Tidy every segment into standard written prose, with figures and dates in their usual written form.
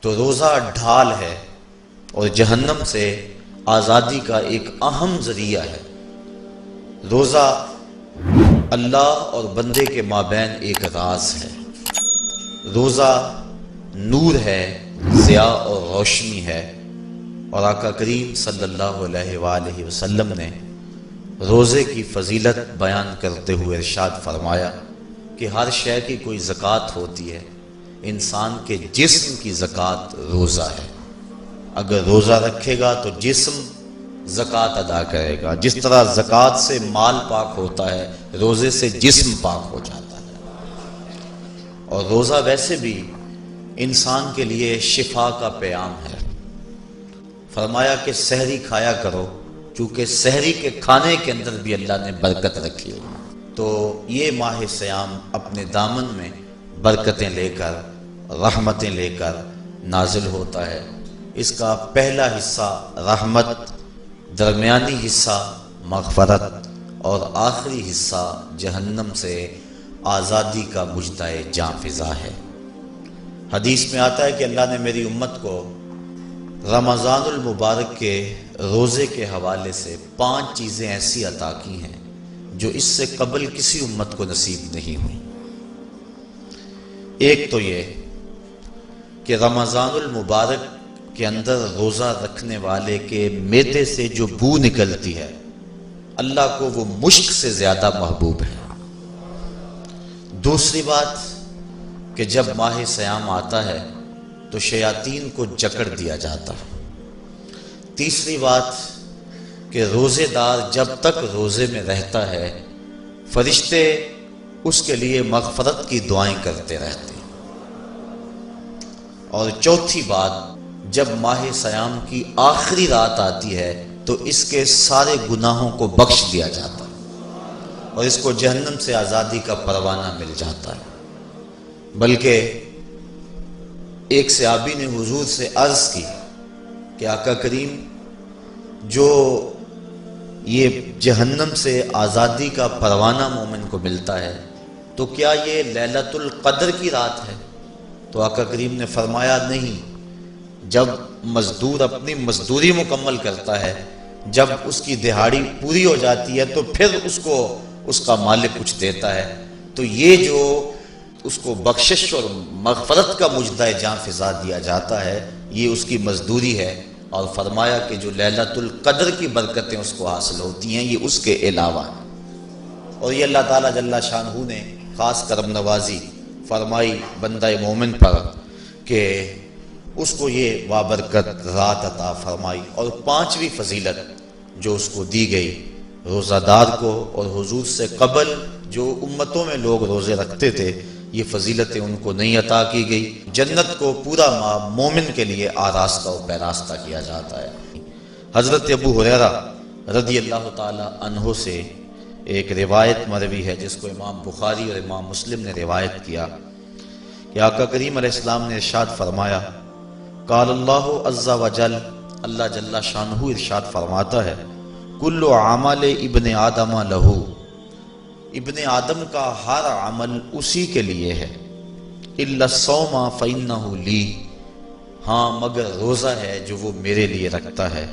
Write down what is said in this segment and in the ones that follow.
تو روزہ ڈھال ہے اور جہنم سے آزادی کا ایک اہم ذریعہ ہے۔ روزہ اللہ اور بندے کے مابین ایک راز ہے۔ روزہ نور ہے، ضیاء اور روشنی ہے، اور آقا کریم صلی اللہ علیہ وآلہ وسلم نے روزے کی فضیلت بیان کرتے ہوئے ارشاد فرمایا کہ ہر شے کی کوئی زکوٰۃ ہوتی ہے، انسان کے جسم کی زکوٰۃ روزہ ہے۔ اگر روزہ رکھے گا تو جسم زکوٰۃ ادا کرے گا، جس طرح زکوٰۃ سے مال پاک ہوتا ہے، روزے سے جسم پاک ہو جاتا ہے۔ اور روزہ ویسے بھی انسان کے لیے شفا کا پیام ہے۔ فرمایا کہ سحری کھایا کرو، چونکہ سحری کے کھانے کے اندر بھی اللہ نے برکت رکھی ہے۔ تو یہ ماہ صیام اپنے دامن میں برکتیں لے کر، رحمتیں لے کر نازل ہوتا ہے۔ اس کا پہلا حصہ رحمت، درمیانی حصہ مغفرت، اور آخری حصہ جہنم سے آزادی کا مجدہ جاں فضا ہے۔ حدیث میں آتا ہے کہ اللہ نے میری امت کو رمضان المبارک کے روزے کے حوالے سے 5 چیزیں ایسی عطا کی ہیں جو اس سے قبل کسی امت کو نصیب نہیں ہوئی۔ ایک تو یہ کہ رمضان المبارک کے اندر روزہ رکھنے والے کے معدے سے جو بو نکلتی ہے، اللہ کو وہ مشک سے زیادہ محبوب ہے۔ دوسری بات کہ جب ماہ صیام آتا ہے تو شیاطین کو جکڑ دیا جاتا ہے۔ تیسری بات کہ روزے دار جب تک روزے میں رہتا ہے، فرشتے اس کے لیے مغفرت کی دعائیں کرتے رہتے ہیں۔ اور چوتھی بات، جب ماہ صیام کی آخری رات آتی ہے تو اس کے سارے گناہوں کو بخش دیا جاتا ہے اور اس کو جہنم سے آزادی کا پروانہ مل جاتا ہے۔ بلکہ ایک صحابی نے حضور سے عرض کی کہ آقا کریم، جو یہ جہنم سے آزادی کا پروانہ مومن کو ملتا ہے تو کیا یہ لیلۃ القدر کی رات ہے؟ تو آقا کریم نے فرمایا نہیں، جب مزدور اپنی مزدوری مکمل کرتا ہے، جب اس کی دہاڑی پوری ہو جاتی ہے تو پھر اس کو اس کا مالک کچھ دیتا ہے، تو یہ جو اس کو بخشش اور مغفرت کا مجدہ جاں فضا دیا جاتا ہے، یہ اس کی مزدوری ہے۔ اور فرمایا کہ جو لیلۃ القدر کی برکتیں اس کو حاصل ہوتی ہیں، یہ اس کے علاوہ ہیں۔ اور یہ اللہ تعالیٰ جل شانہ نے خاص کرم نوازی فرمائی بندہ مومن پر کہ اس کو یہ بابرکت رات عطا فرمائی۔ اور 5ویں فضیلت جو اس کو دی گئی روزہ دار کو، اور حضور سے قبل جو امتوں میں لوگ روزے رکھتے تھے، یہ فضیلتیں ان کو نہیں عطا کی گئی۔ جنت کو پورا ماہ مومن کے لیے آراستہ و پیراستہ کیا جاتا ہے۔ حضرت ابو ہریرہ رضی اللہ تعالی عنہ سے ایک روایت مروی ہے جس کو امام بخاری اور امام مسلم نے روایت کیا کہ آقا کریم علیہ السلام نے ارشاد فرمایا، قال اللہ عز وجل، اللہ جل شانہ ارشاد فرماتا ہے، کل عمل ابن آدم لہو، ابن آدم کا ہر عمل اسی کے لیے ہے، الا الصوم فانہ لی، ہاں مگر روزہ ہے جو وہ میرے لیے رکھتا ہے،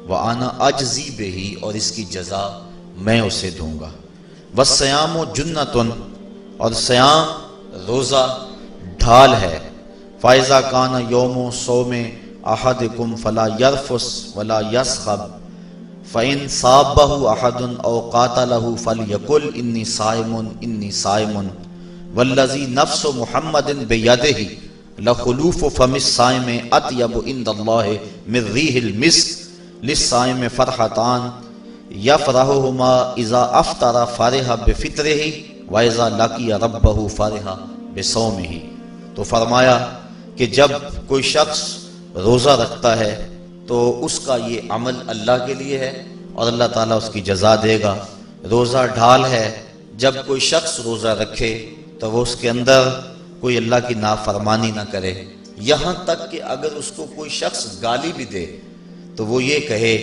وانا اجزی بہ، اور اس کی جزا میں اسے دوں گا، والصیام جنۃ، اور صیام روزہ ڈھال ہے، فاذا کان یوم صوم احدکم فلا یرفث ولا یصخب، فَإِن صَابَّهُ أَحَدٌ أَوْ قَاتَلَهُ فَلْيَقُلْ إِنِّي صَائِمٌ إِنِّي صَائِمٌ وَالَّذِي نَفْسُ مُحَمَّدٍ بِيَدِهِ لَخُلُوفُ فَمِ الصَّائِمِ أَطْيَبُ عِندَ اللَّهِ مِن رِّيحِ الْمِسْكِ لِلصَّائِمِ فَرْحَتَانِ يَفْرَحُهُمَا إِذَا أَفْطَرَ فَرِحَ بِفِطْرِهِ وَإِذَا لَقِيَ رَبَّهُ فَرِحَ بِصَوْمِهِ۔ تو فرمایا کہ جب کوئی شخص روزہ رکھتا ہے تو اس کا یہ عمل اللہ کے لیے ہے اور اللہ تعالیٰ اس کی جزا دے گا۔ روزہ ڈھال ہے، جب کوئی شخص روزہ رکھے تو وہ اس کے اندر کوئی اللہ کی نافرمانی نہ کرے، یہاں تک کہ اگر اس کو کوئی شخص گالی بھی دے تو وہ یہ کہے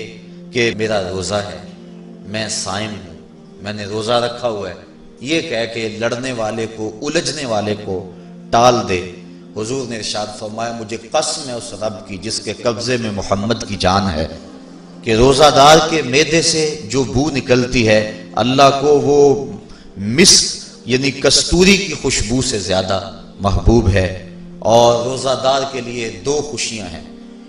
کہ میرا روزہ ہے، میں صائم ہوں، میں نے روزہ رکھا ہوا ہے، یہ کہہ کے لڑنے والے کو، الجھنے والے کو ٹال دے۔ حضور نے ارشاد فرمایا مجھے قسم ہے اس رب کی جس کے قبضے میں محمد کی جان ہے کہ روزہ دار کے معدے سے جو بو نکلتی ہے اللہ کو وہ مسک یعنی کستوری کی خوشبو سے زیادہ محبوب ہے۔ اور روزہ دار کے لیے دو خوشیاں ہیں،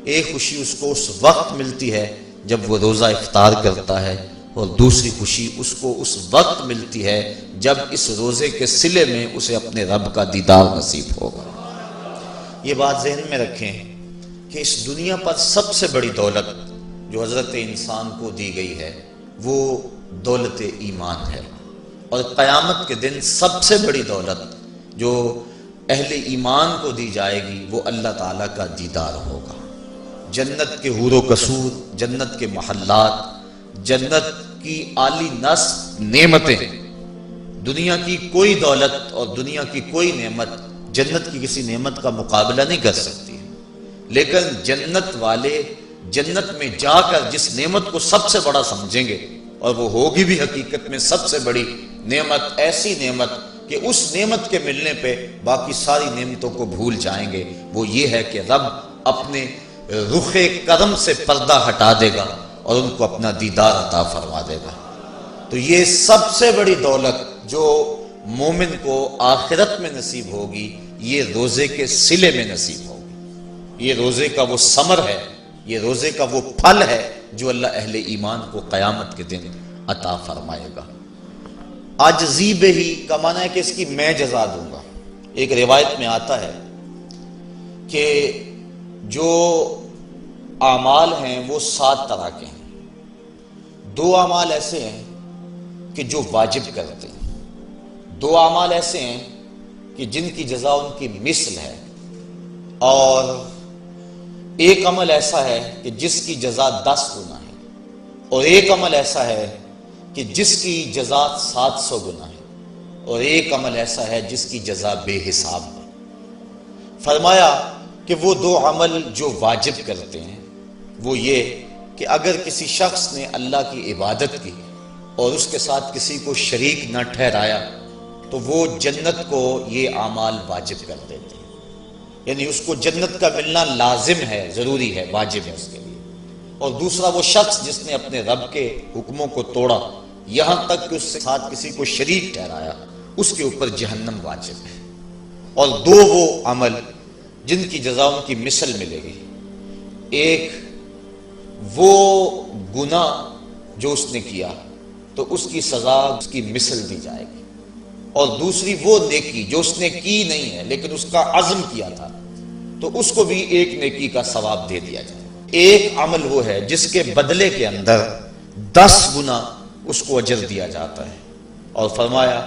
ایک خوشی اس کو اس وقت ملتی ہے جب وہ روزہ افطار کرتا ہے، اور دوسری خوشی اس کو اس وقت ملتی ہے جب اس روزے کے صلے میں اسے اپنے رب کا دیدار نصیب ہوگا۔ یہ بات ذہن میں رکھیں کہ اس دنیا پر سب سے بڑی دولت جو حضرت انسان کو دی گئی ہے وہ دولت ایمان ہے، اور قیامت کے دن سب سے بڑی دولت جو اہل ایمان کو دی جائے گی وہ اللہ تعالیٰ کا دیدار ہوگا۔ جنت کے حور و قصور، جنت کے محلات، جنت کی اعلی نصب نعمتیں، دنیا کی کوئی دولت اور دنیا کی کوئی نعمت جنت کی کسی نعمت کا مقابلہ نہیں کر سکتی، لیکن جنت والے جنت میں جا کر جس نعمت کو سب سے بڑا سمجھیں گے، اور وہ ہوگی بھی حقیقت میں سب سے بڑی نعمت، ایسی نعمت کہ اس نعمت کے ملنے پہ باقی ساری نعمتوں کو بھول جائیں گے، وہ یہ ہے کہ رب اپنے رخ کرم سے پردہ ہٹا دے گا اور ان کو اپنا دیدار عطا فرما دے گا۔ تو یہ سب سے بڑی دولت جو مومن کو آخرت میں نصیب ہوگی یہ روزے کے صلے میں نصیب ہوگی، یہ روزے کا وہ ثمر ہے، یہ روزے کا وہ پھل ہے جو اللہ اہل ایمان کو قیامت کے دن عطا فرمائے گا۔ عاجزی بہی کا معنی ہے کہ اس کی میں جزا دوں گا۔ ایک روایت میں آتا ہے کہ جو اعمال ہیں وہ 7 طرح کے ہیں، 2 اعمال ایسے ہیں کہ جو واجب کرتے ہیں، 2 اعمال ایسے ہیں کہ جن کی جزا ان کی مثل ہے، اور ایک عمل ایسا ہے کہ جس کی جزا 10 گنا ہے، اور ایک عمل ایسا ہے کہ جس کی جزا 700 گنا ہے، اور ایک عمل ایسا ہے جس کی جزا بے حساب ہے۔ فرمایا کہ وہ 2 عمل جو واجب کرتے ہیں وہ یہ کہ اگر کسی شخص نے اللہ کی عبادت کی اور اس کے ساتھ کسی کو شریک نہ ٹھہرایا تو وہ جنت کو یہ اعمال واجب کر دیتے ہیں، یعنی اس کو جنت کا ملنا لازم ہے، ضروری ہے، واجب ہے اس کے لیے۔ اور دوسرا وہ شخص جس نے اپنے رب کے حکموں کو توڑا یہاں تک کہ اس کے ساتھ کسی کو شریک ٹھہرایا، اس کے اوپر جہنم واجب ہے۔ اور 2 وہ عمل جن کی جزا ان کی مثل ملے گی، ایک وہ گناہ جو اس نے کیا تو اس کی سزا اس کی مثل دی جائے گی، اور دوسری وہ نیکی جو اس نے کی نہیں ہے لیکن اس کا عزم کیا تھا تو اس کو بھی ایک نیکی کا ثواب دے دیا جائے۔ ایک عمل وہ ہے جس کے بدلے کے اندر 10 گنا اس کو اجر دیا جاتا ہے، اور فرمایا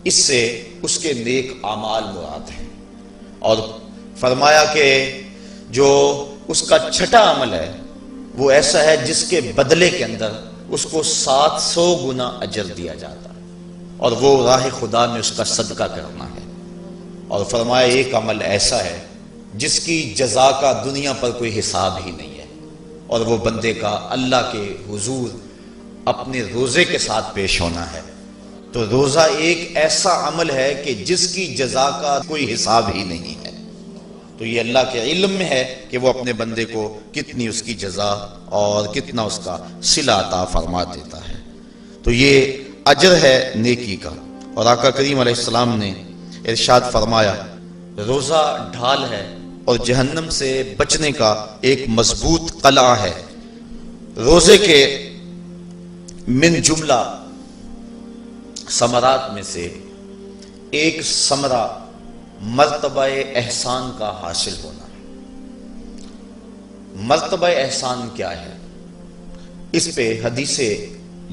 اس سے اس کے نیک اعمال مراد ہیں، اور فرمایا کہ جو اس کا چھٹا عمل ہے وہ ایسا ہے جس کے بدلے کے اندر اس کو 700 گنا اجر دیا جاتا ہے، اور وہ راہ خدا میں اس کا صدقہ کرنا ہے۔ اور فرمایا ایک عمل ایسا ہے جس کی جزا کا دنیا پر کوئی حساب ہی نہیں ہے، اور وہ بندے کا اللہ کے حضور اپنے روزے کے ساتھ پیش ہونا ہے۔ تو روزہ ایک ایسا عمل ہے کہ جس کی جزا کا کوئی حساب ہی نہیں ہے، تو یہ اللہ کے علم میں ہے کہ وہ اپنے بندے کو کتنی اس کی جزا اور کتنا اس کا صلہ عطا فرما دیتا ہے۔ تو یہ اجر ہے نیکی کا۔ اور آقا کریم علیہ السلام نے ارشاد فرمایا روزہ ڈھال ہے اور جہنم سے بچنے کا ایک مضبوط قلعہ ہے۔ روزے کے من جملہ ثمرات میں سے ایک ثمرہ مرتبہ احسان کا حاصل ہونا ہے۔ مرتبہ احسان کیا ہے؟ اس پہ حدیث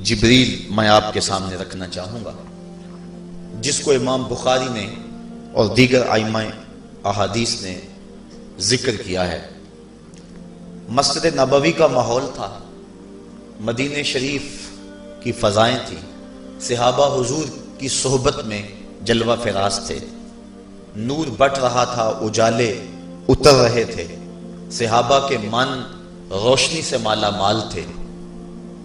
جبریل میں آپ کے سامنے رکھنا چاہوں گا، جس کو امام بخاری نے اور دیگر ائمہ احادیث نے ذکر کیا ہے۔ مسجد نبوی کا ماحول تھا، مدینہ شریف کی فضائیں تھیں، صحابہ حضور کی صحبت میں جلوہ فراز تھے، نور بٹ رہا تھا، اجالے اتر رہے تھے، صحابہ کے من روشنی سے مالا مال تھے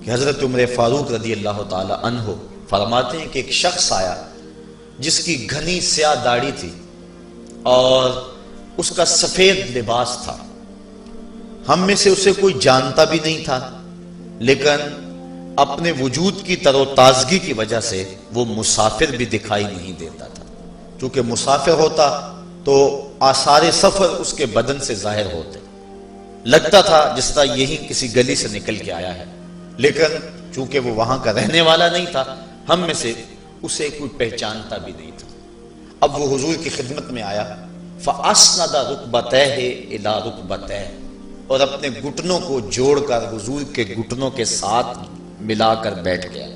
کہ حضرت عمر فاروق رضی اللہ تعالی عنہ فرماتے ہیں کہ ایک شخص آیا جس کی گھنی سیاہ داڑھی تھی اور اس کا سفید لباس تھا، ہم میں سے اسے کوئی جانتا بھی نہیں تھا، لیکن اپنے وجود کی تر و تازگی کی وجہ سے وہ مسافر بھی دکھائی نہیں دیتا تھا۔ چونکہ مسافر ہوتا تو آثار سفر اس کے بدن سے ظاہر ہوتے، لگتا تھا جس طرح یہی کسی گلی سے نکل کے آیا ہے، لیکن چونکہ وہ وہاں کا رہنے والا نہیں تھا، ہم میں سے اسے کوئی پہچانتا بھی نہیں تھا۔ اب وہ حضور کی خدمت میں آیا، فَأَسْنَدَ رُكْبَتَيْهِ إِلَىٰ رُكْبَتَيْهِ، اور اپنے گھٹنوں کو جوڑ کر حضور کے گھٹنوں کے ساتھ ملا کر بیٹھ گیا،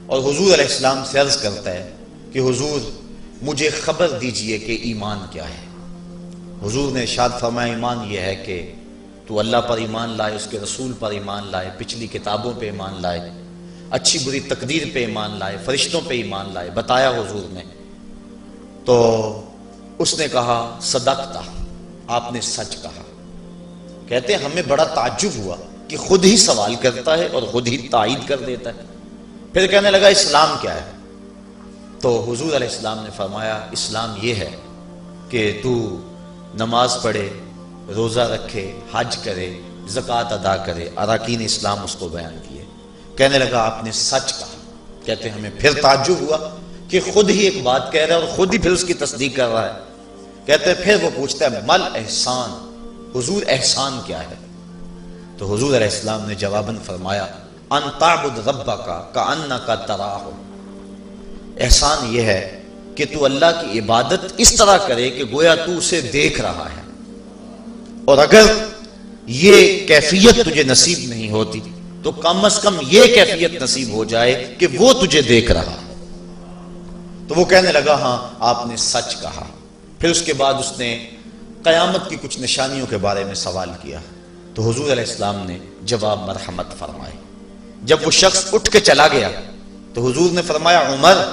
اور حضور علیہ السلام سے عرض کرتا ہے کہ حضور مجھے خبر دیجئے کہ ایمان کیا ہے۔ حضور نے ارشاد فرمایا ایمان یہ ہے کہ تو اللہ پر ایمان لائے، اس کے رسول پر ایمان لائے، پچھلی کتابوں پہ ایمان لائے، اچھی بری تقدیر پہ ایمان لائے، فرشتوں پہ ایمان لائے۔ بتایا حضور نے تو اس نے کہا صدقتا، آپ نے سچ کہا۔ کہتے ہیں ہمیں بڑا تعجب ہوا کہ خود ہی سوال کرتا ہے اور خود ہی تائید کر دیتا ہے۔ پھر کہنے لگا اسلام کیا ہے؟ تو حضور علیہ السلام نے فرمایا اسلام یہ ہے کہ تو نماز پڑھے، روزہ رکھے، حج کرے، زکوٰۃ ادا کرے، اراکین اسلام اس کو بیان کیے۔ کہنے لگا آپ نے سچ کہا۔ کہتے ہمیں پھر تعجب ہوا کہ خود ہی ایک بات کہہ رہا ہے اور خود ہی پھر اس کی تصدیق کر رہا ہے۔ کہتے پھر وہ پوچھتا ہے مل احسان، حضور احسان کیا ہے؟ تو حضور علیہ السلام نے جواباً فرمایا ان تعبد ربک کأنک تراہ، احسان یہ ہے کہ تو اللہ کی عبادت اس طرح کرے کہ گویا تو اسے دیکھ رہا ہے، اور اگر یہ کیفیت تجھے نصیب نہیں ہوتی تو کم از کم یہ کیفیت نصیب ہو جائے کہ وہ تجھے دیکھ رہا ہے۔ تو وہ کہنے لگا ہاں آپ نے سچ کہا۔ پھر اس کے بعد اس نے قیامت کی کچھ نشانیوں کے بارے میں سوال کیا، تو حضور علیہ السلام نے جواب مرحمت فرمائے۔ جب وہ شخص اٹھ کے چلا گیا تو حضور نے فرمایا عمر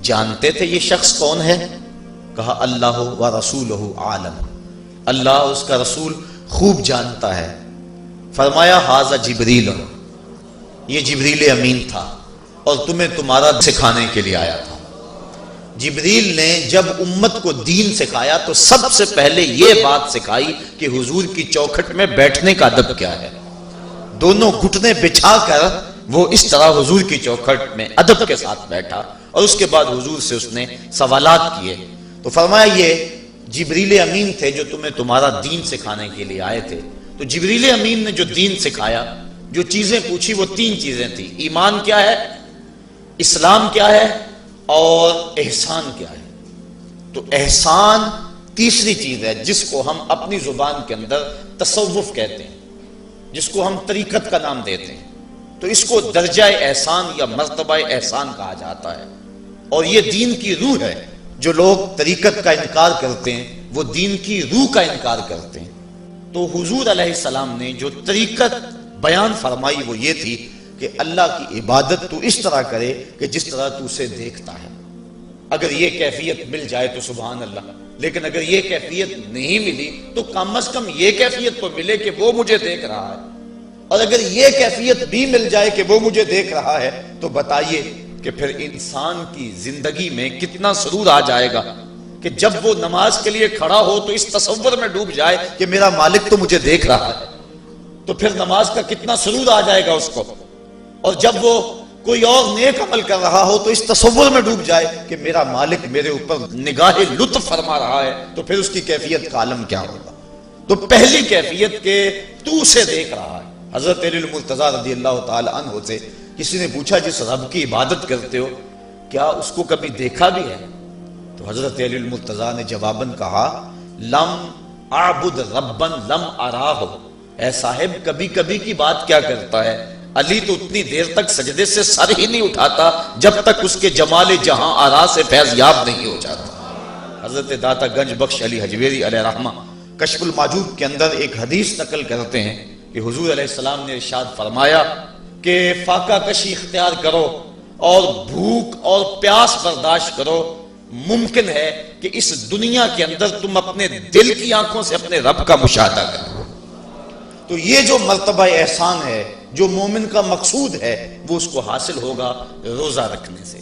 جانتے تھے یہ شخص کون ہے؟ کہا اللہ و رسولہ عالم، اللہ اس کا رسول خوب جانتا ہے۔ فرمایا ھذا جبریل، یہ جبریل امین تھا اور تمہیں تمہارا سکھانے کے لیے آیا تھا۔ جبریل نے جب امت کو دین سکھایا تو سب سے پہلے یہ بات سکھائی کہ حضور کی چوکھٹ میں بیٹھنے کا ادب کیا ہے۔ دونوں گھٹنے بچھا کر وہ اس طرح حضور کی چوکھٹ میں ادب کے ساتھ بیٹھا، اور اس کے بعد حضور سے اس نے سوالات کیے۔ تو فرمایا یہ جبریل امین تھے جو تمہیں تمہارا دین سکھانے کے لیے آئے تھے۔ تو جبریل امین نے جو دین سکھایا، جو چیزیں پوچھی وہ 3 چیزیں تھیں، ایمان کیا ہے، اسلام کیا ہے اور احسان کیا ہے۔ تو احسان تیسری چیز ہے جس کو ہم اپنی زبان کے اندر تصوف کہتے ہیں، جس کو ہم طریقت کا نام دیتے ہیں۔ تو اس کو درجہ احسان یا مرتبہ احسان کہا جاتا ہے، اور یہ دین کی روح ہے۔ جو لوگ طریقت کا انکار کرتے ہیں وہ دین کی روح کا انکار کرتے ہیں۔ تو حضور علیہ السلام نے جو طریقت بیان فرمائی وہ یہ تھی کہ اللہ کی عبادت تو اس طرح کرے کہ جس طرح تو اسے دیکھتا ہے۔ اگر یہ کیفیت مل جائے تو سبحان اللہ، لیکن اگر یہ کیفیت نہیں ملی تو کم از کم یہ کیفیت تو ملے کہ وہ مجھے دیکھ رہا ہے، اور اگر یہ کیفیت بھی مل جائے کہ وہ مجھے دیکھ رہا ہے تو بتائیے کہ پھر انسان کی زندگی میں کتنا سرور آ جائے گا کہ جب وہ نماز کے لیے کھڑا ہو تو اس تصور میں ڈوب جائے کہ میرا مالک تو مجھے دیکھ رہا ہے، تو پھر نماز کا کتنا سرور آ جائے گا اس کو۔ اور جب وہ کوئی اور نیک عمل کر رہا ہو تو اس تصور میں ڈوب جائے کہ میرا مالک میرے اوپر نگاہ لطف فرما رہا ہے، تو پھر اس کی کیفیت کا عالم کیا ہوگا۔ تو پہلی کیفیت کہ تو اسے دیکھ رہا ہے۔ حضرت علی المرتضیٰ رضی اللہ تعالی عنہ سے کسی نے پوچھا جس رب کی عبادت کرتے ہو کیا اس کو کبھی دیکھا بھی ہے؟ تو حضرت علی المرتضیٰ نے جواباً کہا لم اعبد ربا لم اراہ، اے صاحب کبھی کبھی کی بات کیا کرتا ہے، علی تو اتنی دیر تک سجدے سے سر ہی نہیں اٹھاتا جب تک اس کے جمال جہاں آرا سے فیض یاب نہیں ہو جاتا۔ حضرت داتا گنج بخش علی حجویری علیہ رحمہ کشف الماجوب کے اندر ایک حدیث نقل کرتے ہیں کہ حضور علیہ السلام نے ارشاد فرمایا کہ فاقہ کشی اختیار کرو اور بھوک اور پیاس برداشت کرو، ممکن ہے کہ اس دنیا کے اندر تم اپنے دل کی آنکھوں سے اپنے رب کا مشاہدہ کرو۔ تو یہ جو مرتبہ احسان ہے، جو مومن کا مقصود ہے، وہ اس کو حاصل ہوگا روزہ رکھنے سے۔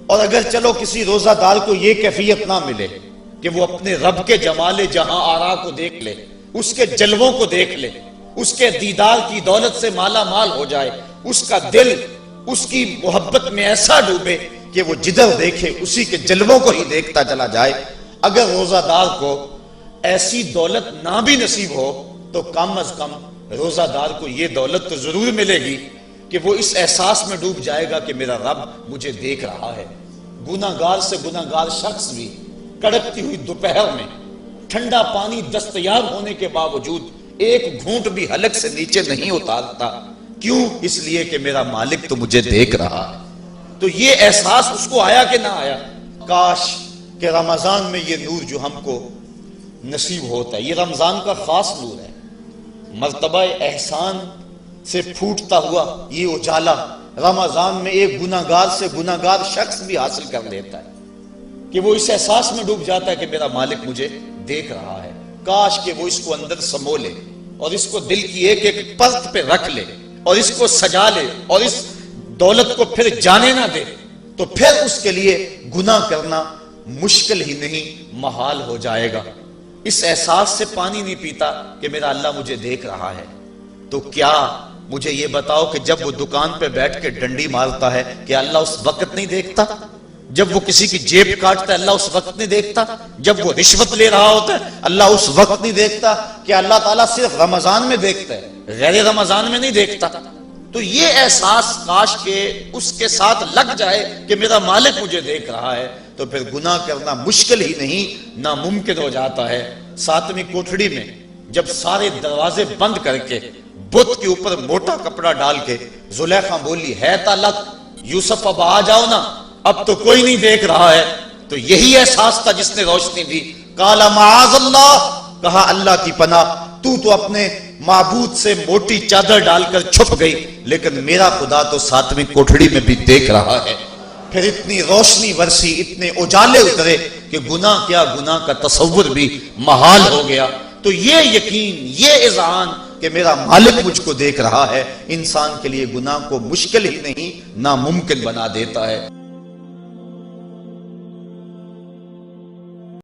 اور اگر چلو کسی روزہ دار کو یہ کیفیت نہ ملے کہ وہ اپنے رب کے جمال جہاں آرا کو دیکھ لے، اس کے جلووں کو دیکھ لے، اس کے دیدار کی دولت سے مالا مال ہو جائے، اس کا دل اس کی محبت میں ایسا ڈوبے کہ وہ جدھر دیکھے اسی کے جلووں کو ہی دیکھتا چلا جائے۔ اگر روزہ دار کو ایسی دولت نہ بھی نصیب ہو تو کم از کم روزہ دار کو یہ دولت تو ضرور ملے گی کہ وہ اس احساس میں ڈوب جائے گا کہ میرا رب مجھے دیکھ رہا ہے۔ گناہگار سے گناہگار شخص بھی کڑکتی ہوئی دوپہر میں ٹھنڈا پانی دستیاب ہونے کے باوجود ایک گھونٹ بھی حلق سے نیچے نہیں اتارتا، کیوں؟ اس لیے کہ میرا مالک تو مجھے دیکھ رہا ہے۔ تو یہ احساس اس کو آیا کہ نہ آیا؟ کاش کہ رمضان میں یہ نور جو ہم کو نصیب ہوتا ہے، یہ رمضان کا خاص نور ہے، مرتبہ احسان سے پھوٹتا ہوا یہ اجالا رمضان میں ایک گناہگار سے گناہگار شخص بھی حاصل کر لیتا ہے کہ وہ اس احساس میں ڈوب جاتا ہے کہ میرا مالک مجھے دیکھ رہا ہے۔ کاش کہ وہ اس کو اندر سمو لے اور اس کو دل کی ایک ایک پرت پہ رکھ لے اور اس کو سجا لے اور اس دولت کو پھر جانے نہ دے، تو پھر اس کے لیے گناہ کرنا مشکل ہی نہیں، محال ہو جائے گا۔ اس احساس سے پانی نہیں پیتا کہ میرا اللہ مجھے دیکھ رہا ہے، تو کیا مجھے یہ بتاؤ کہ جب وہ دکان پہ بیٹھ کے ڈنڈی مارتا ہے کہ اللہ اس وقت نہیں دیکھتا؟ جب وہ کسی کی جیب کاٹتا ہے اللہ اس وقت نہیں دیکھتا؟ جب وہ رشوت لے رہا ہوتا ہے اللہ اس وقت نہیں دیکھتا؟ کہ اللہ تعالیٰ صرف رمضان میں دیکھتا ہے، غیر رمضان میں نہیں دیکھتا؟ تو یہ احساس کاش کہ اس کے ساتھ لگ جائے کہ میرا مالک مجھے دیکھ رہا ہے، تو پھر گناہ کرنا مشکل ہی نہیں، ناممکن ہو جاتا ہے۔ ساتویں کوٹھڑی میں جب سارے دروازے بند کر کے بت کے اوپر موٹا کپڑا ڈال کے زلیخا بولی ہے تالک یوسف اب آ جاؤ نا، اب تو کوئی نہیں دیکھ رہا ہے، تو یہی احساس تھا جس نے روشنی دی۔ قال معاذ اللہ، کہا اللہ کی پناہ، تو اپنے معبود سے موٹی چادر ڈال کر چھپ گئی، لیکن میرا خدا تو ساتویں کوٹھڑی میں بھی دیکھ رہا ہے۔ پھر اتنی روشنی برسی، اتنے اجالے اترے کہ گناہ کیا، گناہ کا تصور بھی محال ہو گیا۔ تو یہ یقین، یہ اذعان کہ میرا مالک مجھ کو دیکھ رہا ہے، انسان کے لیے گناہ کو مشکل ہی نہیں، ناممکن بنا دیتا ہے۔